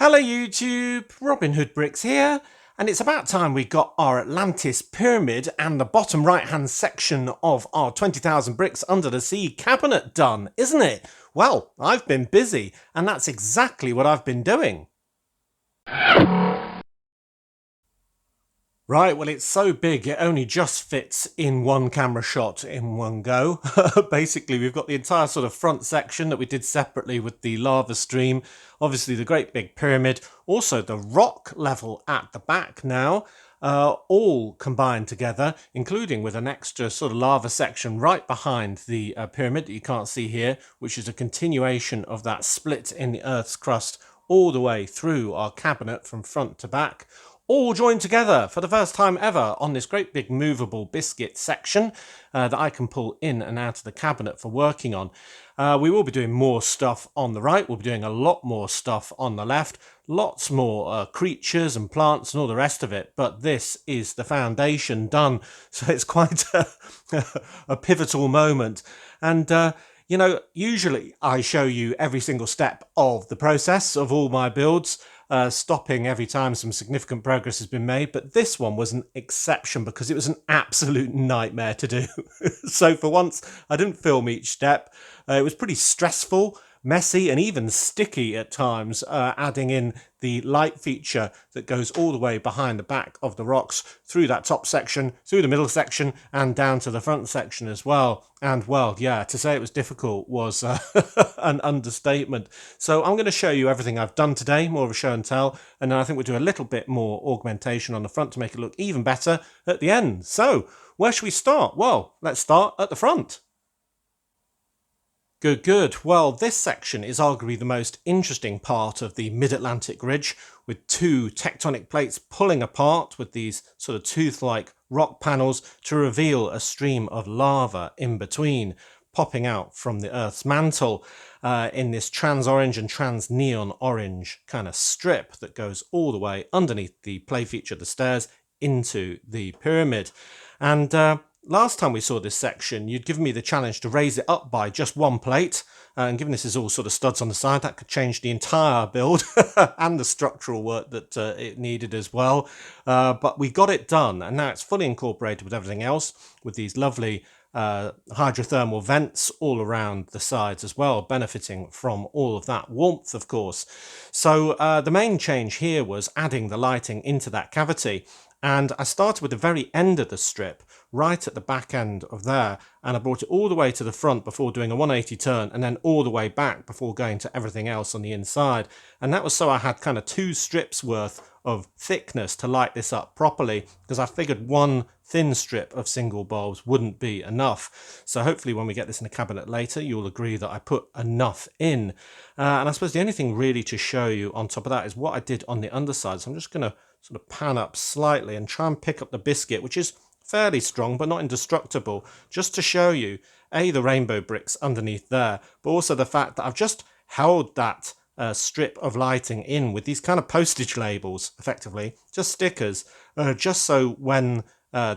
Hello YouTube, Robin Hood Bricks here, and it's about time we got our Atlantis pyramid and the bottom right hand section of our 20,000 bricks under the sea cabinet done, isn't it? Well, I've been busy, and that's exactly what I've been doing. Right, well, it's so big it only just fits in one camera shot in one go. Basically, we've got the entire sort of front section that we did separately with the lava stream, obviously the great big pyramid, also the rock level at the back now, all combined together, including with an extra sort of lava section right behind the pyramid that you can't see here, which is a continuation of that split in the Earth's crust all the way through our cabinet from front to back, all joined together for the first time ever on this great big movable biscuit section that I can pull in and out of the cabinet for working on. We will be doing more stuff on the right, we'll be doing a lot more stuff on the left, lots more creatures and plants and all the rest of it, but this is the foundation done, so it's quite a pivotal moment. And you know, usually I show you every single step of the process of all my builds, stopping every time some significant progress has been made, but this one was an exception because it was an absolute nightmare to do. So for once, I didn't film each step. It was pretty stressful, messy and even sticky at times, adding in the light feature that goes all the way behind the back of the rocks, through that top section, through the middle section and down to the front section as well. And well, yeah, to say it was difficult was an understatement. So I'm going to show you everything I've done today, more of a show and tell, and then I think we'll do a little bit more augmentation on the front to make it look even better at the end. So where should we start? Well, let's start at the front. Good. Well, this section is arguably the most interesting part of the Mid-Atlantic Ridge, with two tectonic plates pulling apart with these sort of tooth-like rock panels to reveal a stream of lava in between, popping out from the Earth's mantle in this trans-orange and trans-neon orange kind of strip that goes all the way underneath the play feature of the stairs into the pyramid. And last time we saw this section, you'd given me the challenge to raise it up by just one plate, and given this is all sort of studs on the side, that could change the entire build and the structural work that it needed as well. But we got it done, and now it's fully incorporated with everything else, with these lovely hydrothermal vents all around the sides as well, benefiting from all of that warmth, of course. So the main change here was adding the lighting into that cavity. And I started with the very end of the strip, right at the back end of there, and I brought it all the way to the front before doing a 180 turn, and then all the way back before going to everything else on the inside. And that was so I had kind of two strips worth of thickness to light this up properly, because I figured one thin strip of single bulbs wouldn't be enough. So hopefully when we get this in the cabinet later, you'll agree that I put enough in. And I suppose the only thing really to show you on top of that is what I did on the underside. So I'm just going to sort of pan up slightly and try and pick up the biscuit, which is fairly strong but not indestructible, just to show you the rainbow bricks underneath there, but also the fact that I've just held that strip of lighting in with these kind of postage labels, effectively just stickers, just so when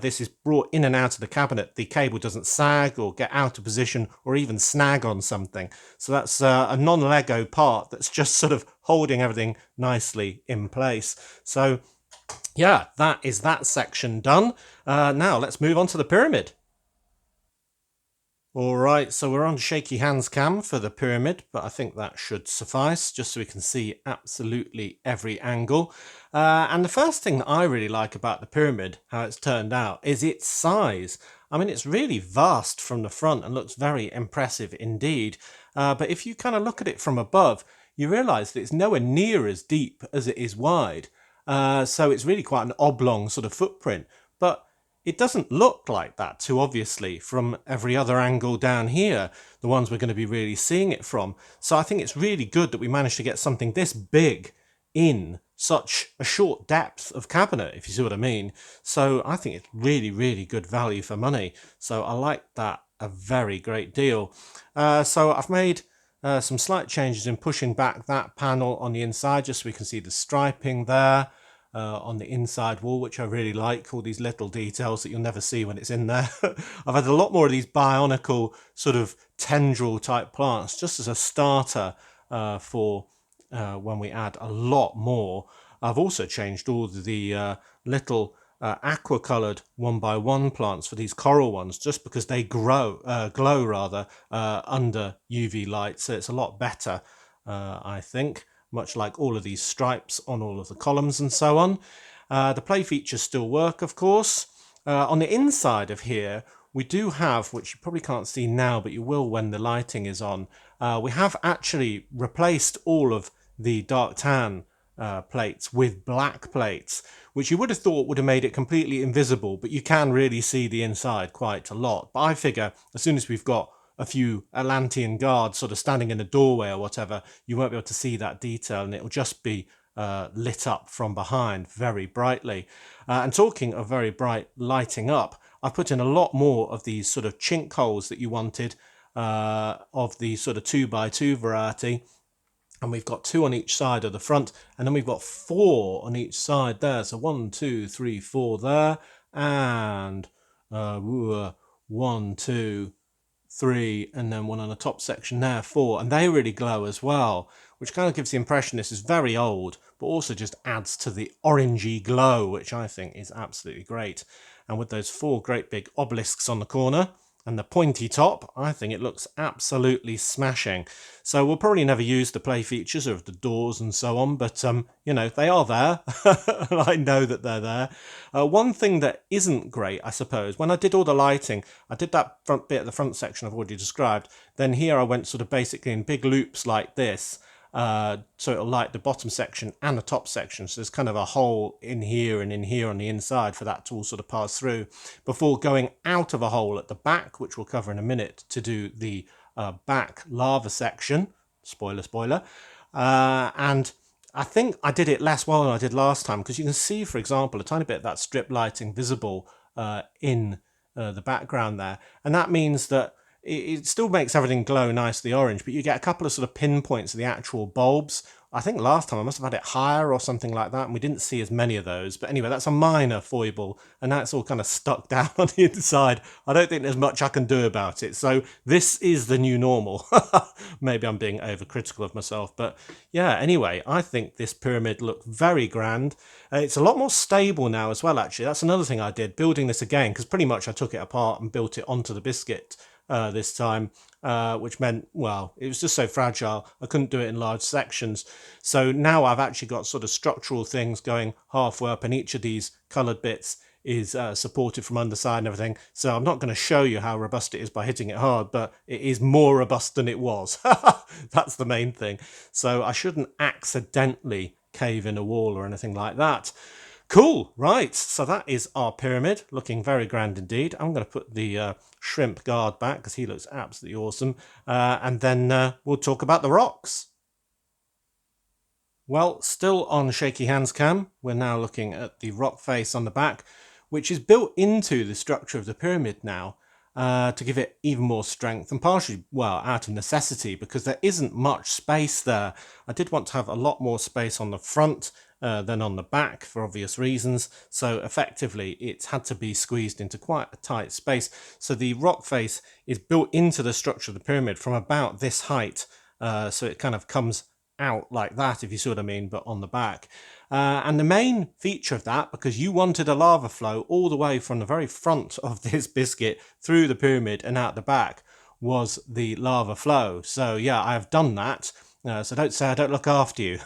this is brought in and out of the cabinet, the cable doesn't sag or get out of position or even snag on something. So that's a non-Lego part that's just sort of holding everything nicely in place. So yeah, that is that section done. Now let's move on to the pyramid. Alright, so we're on shaky hands cam for the pyramid, but I think that should suffice, just so we can see absolutely every angle. And the first thing that I really like about the pyramid, how it's turned out, is its size. I mean, it's really vast from the front and looks very impressive indeed. But if you kind of look at it from above, you realise that it's nowhere near as deep as it is wide. So it's really quite an oblong sort of footprint. But it doesn't look like that too obviously from every other angle down here, the ones we're going to be really seeing it from. So I think it's really good that we managed to get something this big in such a short depth of cabinet, if you see what I mean. So I think it's really, really good value for money. So I like that a very great deal. So I've made some slight changes in pushing back that panel on the inside, just so we can see the striping there. On the inside wall, which I really like, all these little details that you'll never see when it's in there. I've had a lot more of these bionicle sort of tendril type plants just as a starter for when we add a lot more. I've also changed all the little aqua coloured 1x1 plants for these coral ones, just because they glow under UV light, so it's a lot better, I think, much like all of these stripes on all of the columns and so on. The play features still work, of course. On the inside of here, we do have, which you probably can't see now, but you will when the lighting is on, we have actually replaced all of the dark tan plates with black plates, which you would have thought would have made it completely invisible, but you can really see the inside quite a lot. But I figure as soon as we've got a few Atlantean guards sort of standing in a doorway or whatever, you won't be able to see that detail, and it will just be lit up from behind very brightly. And talking of very bright lighting up, I put in a lot more of these sort of chink holes that you wanted, of the sort of 2x2 variety. And we've got 2 on each side of the front, and then we've got 4 on each side there. So 1, 2, 3, 4 there, and 1, 2, 3, and then 1 on the top section there, 4. And they really glow as well, which kind of gives the impression this is very old, but also just adds to the orangey glow, which I think is absolutely great. And with those 4 great big obelisks on the corner, and the pointy top, I think it looks absolutely smashing. So we'll probably never use the play features of the doors and so on, but you know, they are there. I know that they're there. One thing that isn't great, I suppose, when I did all the lighting, I did that front bit at the front section I've already described. Then here I went sort of basically in big loops like this. So it'll light the bottom section and the top section. So there's kind of a hole in here and in here on the inside for that to all sort of pass through before going out of a hole at the back, which we'll cover in a minute, to do the back lava section. Spoiler, spoiler. And I think I did it less well than I did last time, because you can see, for example, a tiny bit of that strip lighting visible in the background there. And that means that it still makes everything glow nicely orange, but you get a couple of sort of pinpoints of the actual bulbs. I think last time I must have had it higher or something like that, and we didn't see as many of those. But anyway, that's a minor foible, and that's all kind of stuck down on the inside. I don't think there's much I can do about it. So this is the new normal. Maybe I'm being overcritical of myself, but yeah, anyway, I think this pyramid looked very grand. It's a lot more stable now as well, actually. That's another thing I did, building this again, because pretty much I took it apart and built it onto the biscuit this time, which meant, well, it was just so fragile I couldn't do it in large sections. So now I've actually got sort of structural things going halfway up, and each of these coloured bits is supported from underside and everything. So I'm not going to show you how robust it is by hitting it hard, but it is more robust than it was. That's the main thing. So I shouldn't accidentally cave in a wall or anything like that. Cool, right, so that is our pyramid, looking very grand indeed. I'm going to put the shrimp guard back because he looks absolutely awesome, and then we'll talk about the rocks. Well, still on shaky hands cam, we're now looking at the rock face on the back, which is built into the structure of the pyramid now, to give it even more strength, and partially, well, out of necessity, because there isn't much space there. I did want to have a lot more space on the front than on the back for obvious reasons, so effectively it's had to be squeezed into quite a tight space. So the rock face is built into the structure of the pyramid from about this height, so it kind of comes out like that, if you see what I mean, but on the back. And the main feature of that, because you wanted a lava flow all the way from the very front of this biscuit through the pyramid and out the back, was the lava flow. So yeah, I have done that. So don't say I don't look after you.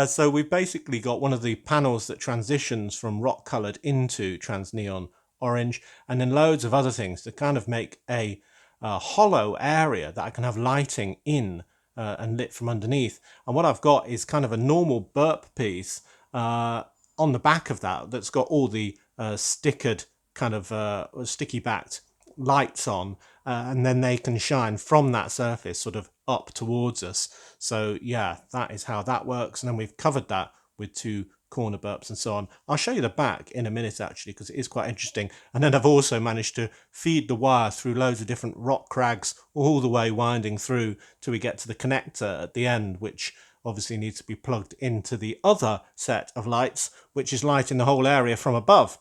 So we've basically got one of the panels that transitions from rock coloured into trans neon orange, and then loads of other things to kind of make a hollow area that I can have lighting in and lit from underneath. And what I've got is kind of a normal burp piece on the back of that that's got all the stickered kind of sticky backed lights on, and then they can shine from that surface sort of up towards us. So yeah, that is how that works. And then we've covered that with 2 corner burps and so on. I'll show you the back in a minute actually, because it is quite interesting. And then I've also managed to feed the wire through loads of different rock crags all the way winding through till we get to the connector at the end, which obviously needs to be plugged into the other set of lights, which is lighting the whole area from above.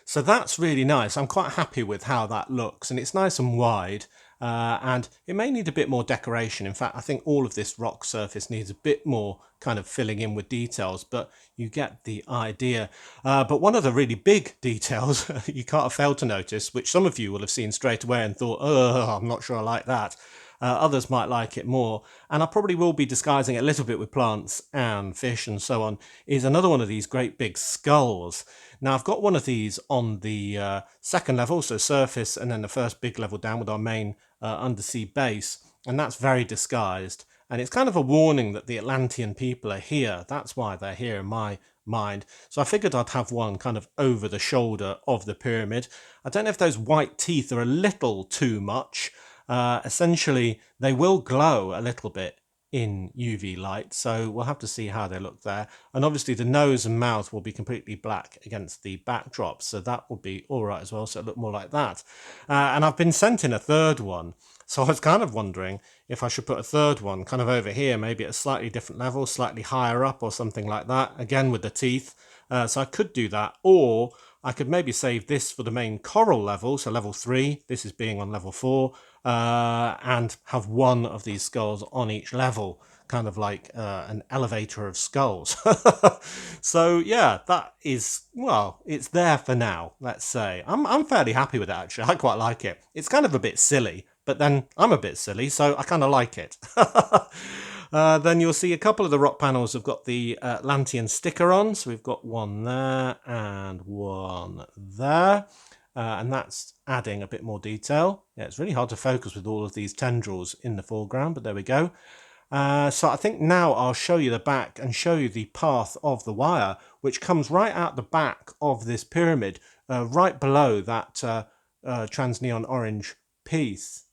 So that's really nice. I'm quite happy with how that looks, and it's nice and wide. and it may need a bit more decoration. In fact, I think all of this rock surface needs a bit more kind of filling in with details, but you get the idea. But one of the really big details you can't have failed to notice, which some of you will have seen straight away and thought, oh, I'm not sure I like that. Others might like it more, and I probably will be disguising it a little bit with plants and fish and so on, is another one of these great big skulls. Now I've got one of these on the second level, so surface, and then the first big level down with our main undersea base, and that's very disguised. And it's kind of a warning that the Atlantean people are here. That's why they're here in my mind. So I figured I'd have one kind of over the shoulder of the pyramid. I don't know if those white teeth are a little too much. Essentially, they will glow a little bit in UV light, so we'll have to see how they look there. And obviously the nose and mouth will be completely black against the backdrop, so that will be all right as well, so it look more like that. And I've been sent in a third one, so I was kind of wondering if I should put a third one kind of over here, maybe at a slightly different level, slightly higher up or something like that, again with the teeth. So I could do that, or I could maybe save this for the main coral level, so level 3, this is being on level 4, and have one of these skulls on each level, kind of like an elevator of skulls. So yeah, that is, well, it's there for now, let's say. I'm fairly happy with it, actually. I quite like it. It's kind of a bit silly, but then I'm a bit silly, so I kind of like it. Then you'll see a couple of the rock panels have got the Atlantean sticker on. So we've got one there and one there. And that's adding a bit more detail. Yeah, it's really hard to focus with all of these tendrils in the foreground, but there we go. So I think now I'll show you the back and show you the path of the wire, which comes right out the back of this pyramid, right below that trans-neon orange piece.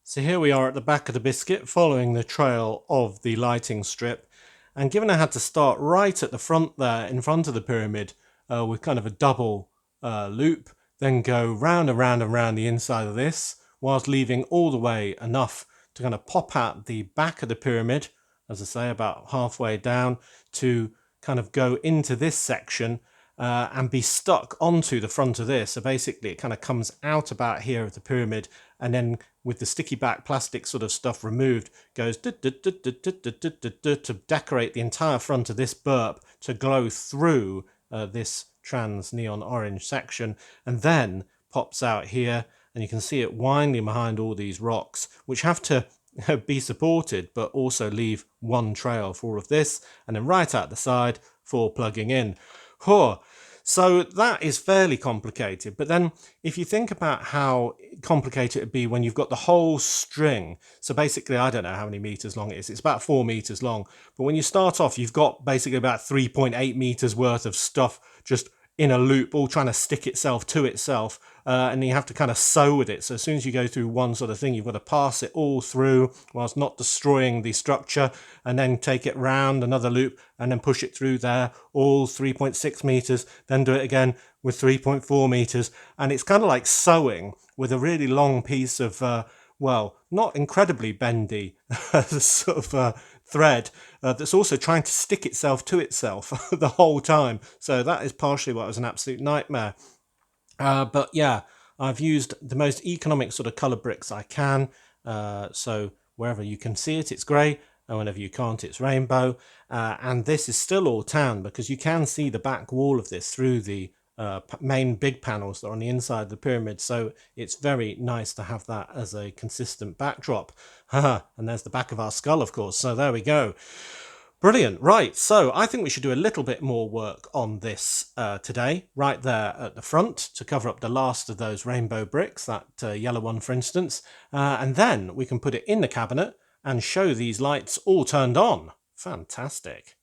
So here we are at the back of the biscuit, following the trail of the lighting strip. And given I had to start right at the front there, in front of the pyramid, with kind of a double loop, then go round and round and round the inside of this, whilst leaving all the way enough to kind of pop out the back of the pyramid, as I say, about halfway down, to kind of go into this section and be stuck onto the front of this. So basically it kind of comes out about here of the pyramid, and then with the sticky back plastic sort of stuff removed, goes to decorate the entire front of this burp to glow through this trans neon orange section, and then pops out here, and you can see it winding behind all these rocks, which have to be supported but also leave one trail for all of this, and then right out the side for plugging in. So that is fairly complicated, but then if you think about how complicated it would be when you've got the whole string, so basically I don't know how many meters long it is, it's about 4 meters long, but when you start off you've got basically about 3.8 meters worth of stuff just in a loop, all trying to stick itself to itself, and you have to kind of sew with it. So as soon as you go through one sort of thing, you've got to pass it all through whilst not destroying the structure, and then take it round another loop and then push it through there, all 3.6 meters, then do it again with 3.4 meters. And it's kind of like sewing with a really long piece of, well, not incredibly bendy sort of thread that's also trying to stick itself to itself the whole time. So that is partially what was an absolute nightmare. But yeah, I've used the most economic sort of colour bricks I can. So wherever you can see it, it's grey, and whenever you can't, it's rainbow. And this is still all tan, because you can see the back wall of this through the main big panels that are on the inside of the pyramid, so it's very nice to have that as a consistent backdrop. And there's the back of our skull, of course, so there we go. Brilliant. Right, so I think we should do a little bit more work on this today, right there at the front, to cover up the last of those rainbow bricks, that yellow one for instance, and then we can put it in the cabinet and show these lights all turned on. Fantastic.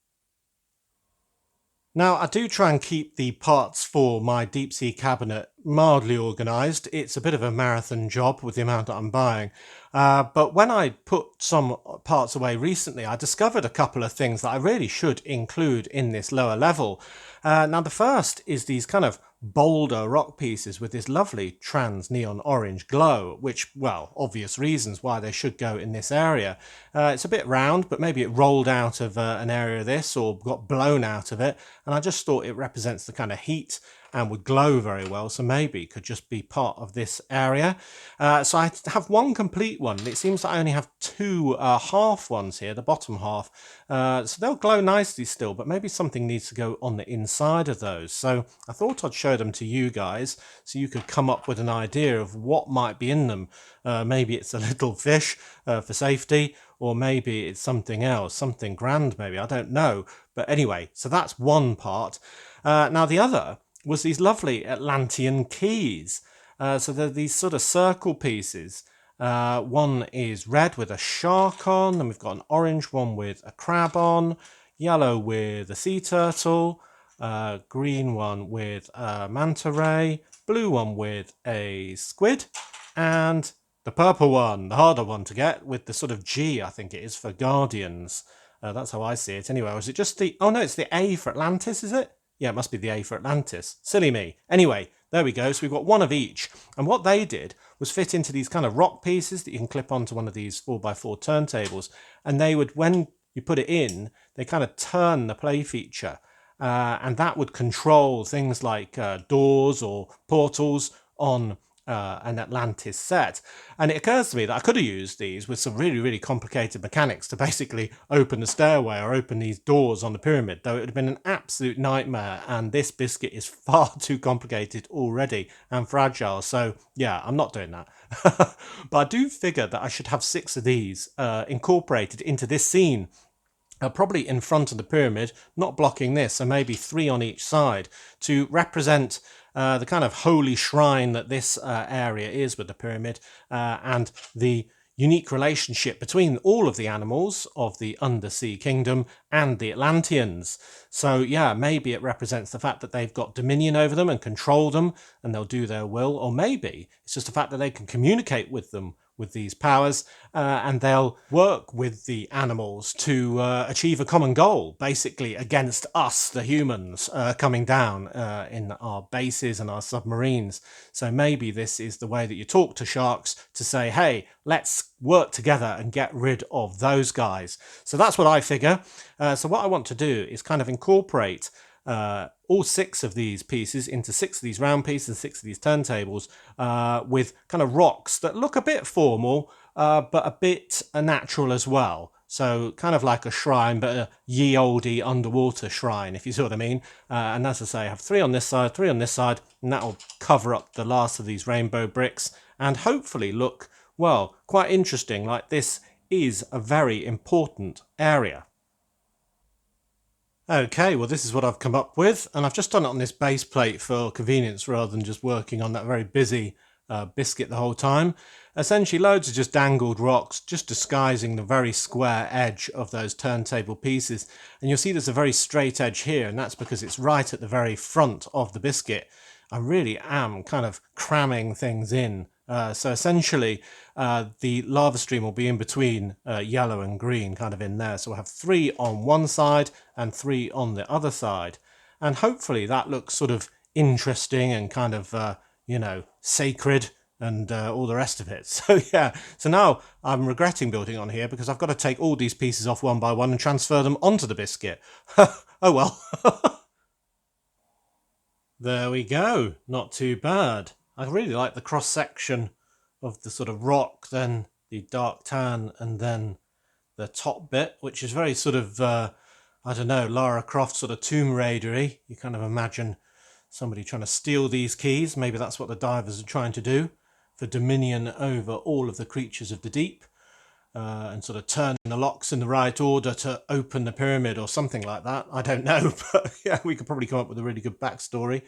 Now, I do try and keep the parts for my deep sea cabinet mildly organised. It's a bit of a marathon job with the amount that I'm buying. But when I put some parts away recently, I discovered a couple of things that I really should include in this lower level. Now, the first is these kind of boulder rock pieces with this lovely trans neon orange glow, which, well, obvious reasons why they should go in this area. It's a bit round, but maybe it rolled out of an area of this or got blown out of it, and I just thought it represents the kind of heat and would glow very well, so maybe could just be part of this area. So I have one complete one, and it seems that I only have two half ones here, the bottom half. So they'll glow nicely still, but maybe something needs to go on the inside of those. So I thought I'd show them to you guys so you could come up with an idea of what might be in them. Maybe it's a little fish for safety, or maybe it's something else, something grand maybe, I don't know. But anyway, so that's one part. Now the other was these lovely Atlantean keys. So they're these sort of circle pieces. One is red with a shark on, and we've got an orange one with a crab on, yellow with a sea turtle, green one with a manta ray, blue one with a squid, and the purple one, the harder one to get, with the sort of G, I think it is, for Guardians. That's how I see it anyway. Or is it just the... Oh no, it's the A for Atlantis, is it? Yeah, it must be the A for Atlantis. Silly me. Anyway, there we go. So we've got one of each. And what they did was fit into these kind of rock pieces that you can clip onto one of these 4x4 turntables. And they would, when you put it in, they kind of turn the play feature. And that would control things like doors or portals on an Atlantis set. And it occurs to me that I could have used these with some really, really complicated mechanics to basically open the stairway or open these doors on the pyramid, though it would have been an absolute nightmare, and this biscuit is far too complicated already and fragile. So yeah, I'm not doing that. But I do figure that I should have 6 of these incorporated into this scene. Probably in front of the pyramid, not blocking this, so maybe 3 on each side to represent the kind of holy shrine that this area is with the pyramid, and the unique relationship between all of the animals of the undersea kingdom and the Atlanteans. So yeah, maybe it represents the fact that they've got dominion over them and control them, and they'll do their will, or maybe it's just the fact that they can communicate with them with these powers, and they'll work with the animals to achieve a common goal, basically against us, the humans, coming down in our bases and our submarines. So maybe this is the way that you talk to sharks to say, hey, let's work together and get rid of those guys. So that's what I figure. So what I want to do is kind of incorporate all 6 of these pieces into 6 of these round pieces and 6 of these turntables with kind of rocks that look a bit formal but a bit natural as well. So kind of like a shrine, but a ye olde underwater shrine, if you see what I mean. And as I say, I have 3 on this side, 3 on this side, and that'll cover up the last of these rainbow bricks and hopefully look, well, quite interesting, like this is a very important area. Okay, well this is what I've come up with, and I've just done it on this base plate for convenience rather than just working on that very busy biscuit the whole time. Essentially loads of just dangled rocks, just disguising the very square edge of those turntable pieces. And you'll see there's a very straight edge here, and that's because it's right at the very front of the biscuit. I really am kind of cramming things in. So essentially, the lava stream will be in between yellow and green, kind of in there. So we'll have 3 on one side and 3 on the other side. And hopefully that looks sort of interesting and kind of, you know, sacred and all the rest of it. So yeah, so now I'm regretting building on here because I've got to take all these pieces off one by one and transfer them onto the biscuit. Oh well. There we go. Not too bad. I really like the cross-section of the sort of rock, then the dark tan, and then the top bit, which is very sort of, I don't know, Lara Croft sort of Tomb Raider-y. You kind of imagine somebody trying to steal these keys. Maybe that's what the divers are trying to do, for dominion over all of the creatures of the deep, and sort of turn the locks in the right order to open the pyramid or something like that. I don't know, but yeah, we could probably come up with a really good backstory.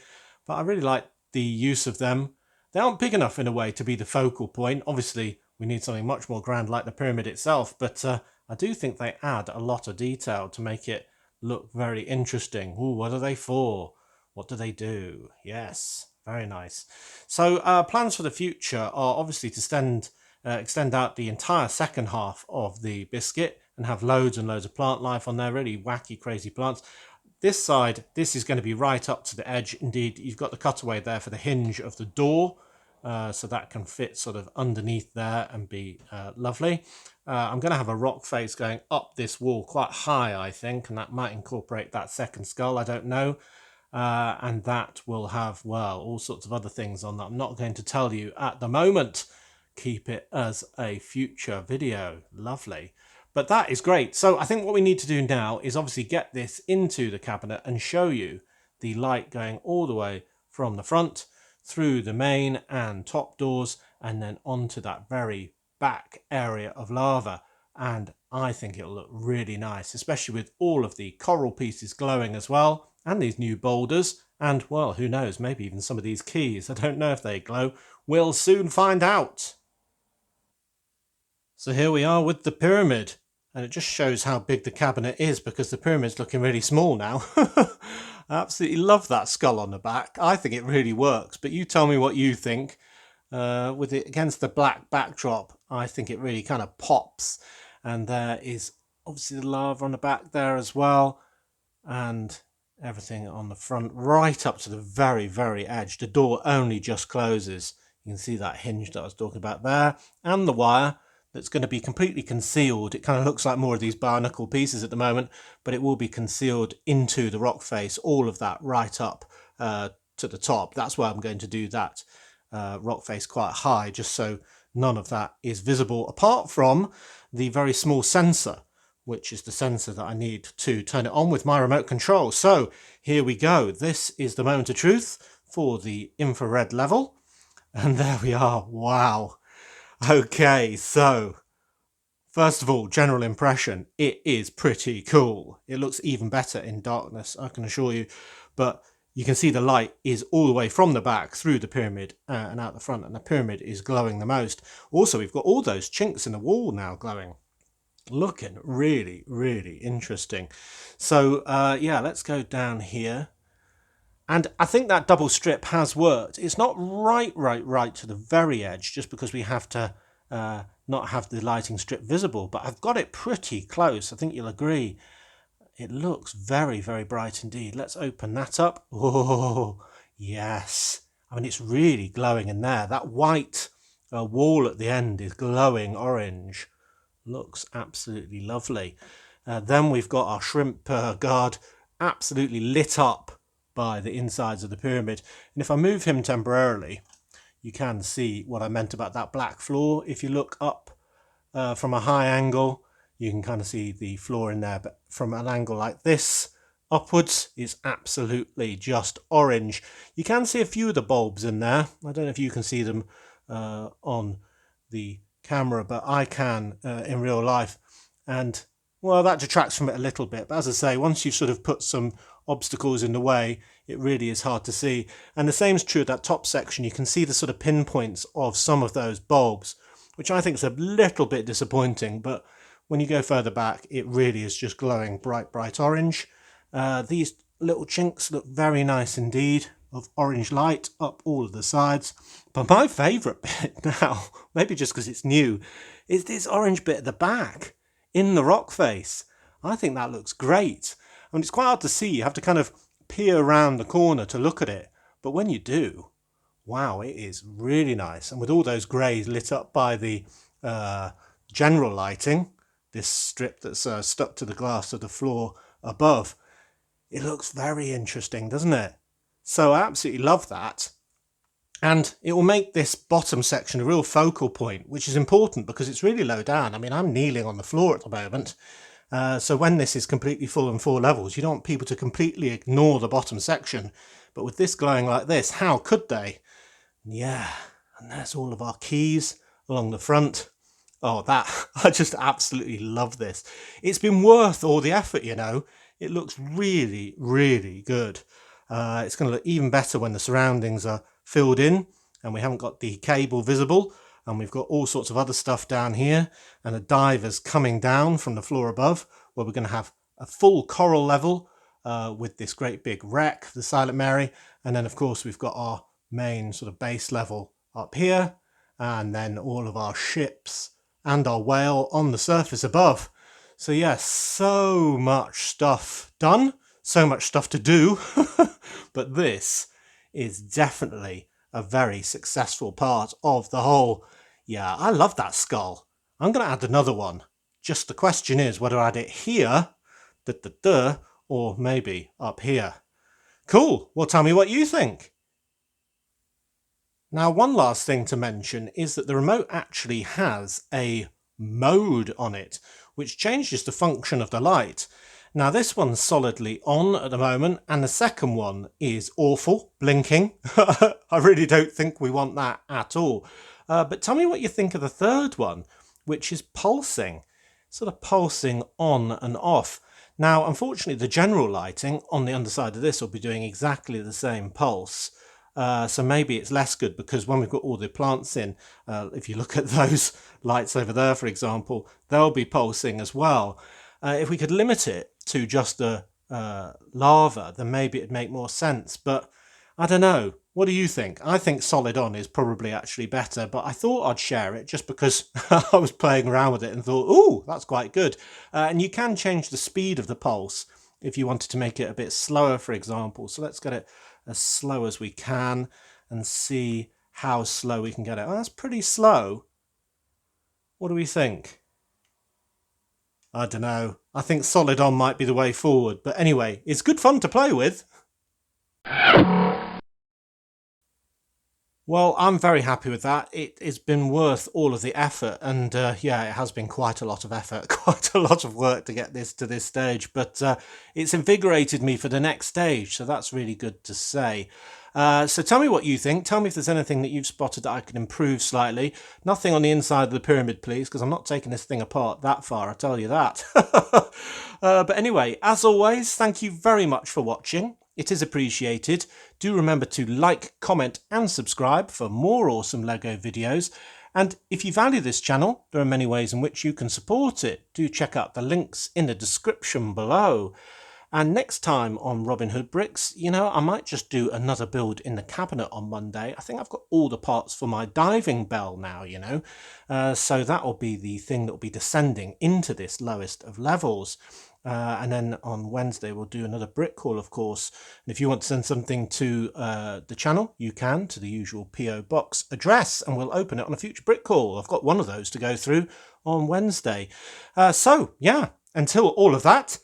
But I really like the use of them. They aren't big enough in a way to be the focal point. Obviously, we need something much more grand like the pyramid itself, but I do think they add a lot of detail to make it look very interesting. Ooh, what are they for? What do they do? Yes, very nice. So plans for the future are obviously to extend out the entire second half of the biscuit and have loads and loads of plant life on there, really wacky, crazy plants. This side, this is going to be right up to the edge. Indeed, you've got the cutaway there for the hinge of the door, so that can fit sort of underneath there and be lovely. I'm going to have a rock face going up this wall quite high, I think, and that might incorporate that second skull, I don't know. and that will have, well, all sorts of other things on that I'm not going to tell you at the moment. Keep it as a future video. Lovely. But that is great. So I think what we need to do now is obviously get this into the cabinet and show you the light going all the way from the front through the main and top doors and then onto that very back area of lava. And I think it'll look really nice, especially with all of the coral pieces glowing as well, and these new boulders, and, well, who knows, maybe even some of these keys. I don't know if they glow. We'll soon find out. So here we are with the pyramid, and it just shows how big the cabinet is because the pyramid's looking really small now. I absolutely love that skull on the back. I think it really works, but you tell me what you think. With it against the black backdrop, I think it really kind of pops. And there is obviously the lava on the back there as well, and everything on the front right up to the very, very edge. The door only just closes. You can see that hinge that I was talking about there, and the wire that's going to be completely concealed. It kind of looks like more of these barnacle pieces at the moment, but it will be concealed into the rock face, all of that right up to the top. That's why I'm going to do that rock face quite high, just so none of that is visible, apart from the very small sensor, which is the sensor that I need to turn it on with my remote control. So here we go. This is the moment of truth for the infrared level. And there we are. Wow. Okay, so first of all, general impression, it is pretty cool. It looks even better in darkness, I can assure you. But you can see the light is all the way from the back through the pyramid and out the front, and the pyramid is glowing the most. Also, we've got all those chinks in the wall now glowing. Looking really, really interesting. So, yeah, let's go down here. And I think that double strip has worked. It's not right to the very edge, just because we have to not have the lighting strip visible. But I've got it pretty close. I think you'll agree. It looks very, very bright indeed. Let's open that up. Oh, yes. I mean, it's really glowing in there. That white wall at the end is glowing orange. Looks absolutely lovely. Then we've got our shrimp guard absolutely lit up by the insides of the pyramid. And if I move him temporarily, you can see what I meant about that black floor. If you look up from a high angle, you can kind of see the floor in there, but from an angle like this upwards, it's absolutely just orange. You can see a few of the bulbs in there. I don't know if you can see them on the camera, but I can in real life, and well, that detracts from it a little bit. But as I say, once you've sort of put some obstacles in the way, it really is hard to see. And the same is true of that top section. You can see the sort of pinpoints of some of those bulbs, which I think is a little bit disappointing, but when you go further back, it really is just glowing bright orange. These little chinks look very nice indeed, of orange light up all of the sides. But my favourite bit now, maybe just because it's new, is this orange bit at the back in the rock face. I think that looks great. I mean, it's quite hard to see. You have to kind of peer around the corner to look at it. But when you do, wow, it is really nice. And with all those greys lit up by the general lighting, this strip that's stuck to the glass of the floor above, it looks very interesting, doesn't it? So I absolutely love that. And it will make this bottom section a real focal point, which is important because it's really low down. I mean, I'm kneeling on the floor at the moment. So when this is completely full and 4 levels, you don't want people to completely ignore the bottom section. But with this glowing like this, how could they? Yeah, and there's all of our keys along the front. Oh, that, I just absolutely love this. It's been worth all the effort, you know. It looks really, really good. It's going to look even better when the surroundings are filled in and we haven't got the cable visible, and we've got all sorts of other stuff down here and the divers coming down from the floor above, where we're going to have a full coral level with this great big wreck, the Silent Mary, and then of course we've got our main sort of base level up here, and then all of our ships and our whale on the surface above. So yes, so much stuff done, so much stuff to do, but this is definitely a very successful part of the whole. Yeah, I love that skull. I'm going to add another one. Just the question is whether I add it here, or maybe up here. Cool. Well, tell me what you think. Now, one last thing to mention is that the remote actually has a mode on it, which changes the function of the light. Now, this one's solidly on at the moment, and the second one is awful, blinking. I really don't think we want that at all. But tell me what you think of the third one, which is pulsing, sort of pulsing on and off. Now, unfortunately, the general lighting on the underside of this will be doing exactly the same pulse. So maybe it's less good because when we've got all the plants in, if you look at those lights over there, for example, they'll be pulsing as well. If we could limit it to just the lava, then maybe it'd make more sense. But I don't know. What do you think? I think solid on is probably actually better, but I thought I'd share it just because I was playing around with it and thought, ooh, that's quite good. And you can change the speed of the pulse if you wanted to make it a bit slower, for example. So let's get it as slow as we can and see how slow we can get it. Oh, that's pretty slow. What do we think? I don't know. I think solid on might be the way forward. But anyway, it's good fun to play with. Well, I'm very happy with that. It's been worth all of the effort, and yeah, it has been quite a lot of effort, quite a lot of work to get this to this stage, but it's invigorated me for the next stage, so that's really good to say. So tell me what you think. Tell me if there's anything that you've spotted that I could improve slightly. Nothing on the inside of the pyramid, please, because I'm not taking this thing apart that far, I tell you that. But anyway, as always, thank you very much for watching. It is appreciated. Do remember to like, comment and subscribe for more awesome LEGO videos. And if you value this channel, there are many ways in which you can support it. Do check out the links in the description below. And next time on Robin Hood Bricks, you know, I might just do another build in the cabinet on Monday. I think I've got all the parts for my diving bell now, you know. So that will be the thing that will be descending into this lowest of levels. And then on Wednesday, we'll do another brick haul, of course. And if you want to send something to the channel, you can, to the usual P.O. Box address, and we'll open it on a future brick haul. I've got one of those to go through on Wednesday. So, yeah, until all of that,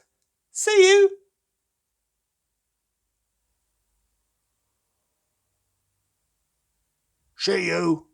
see you! See you!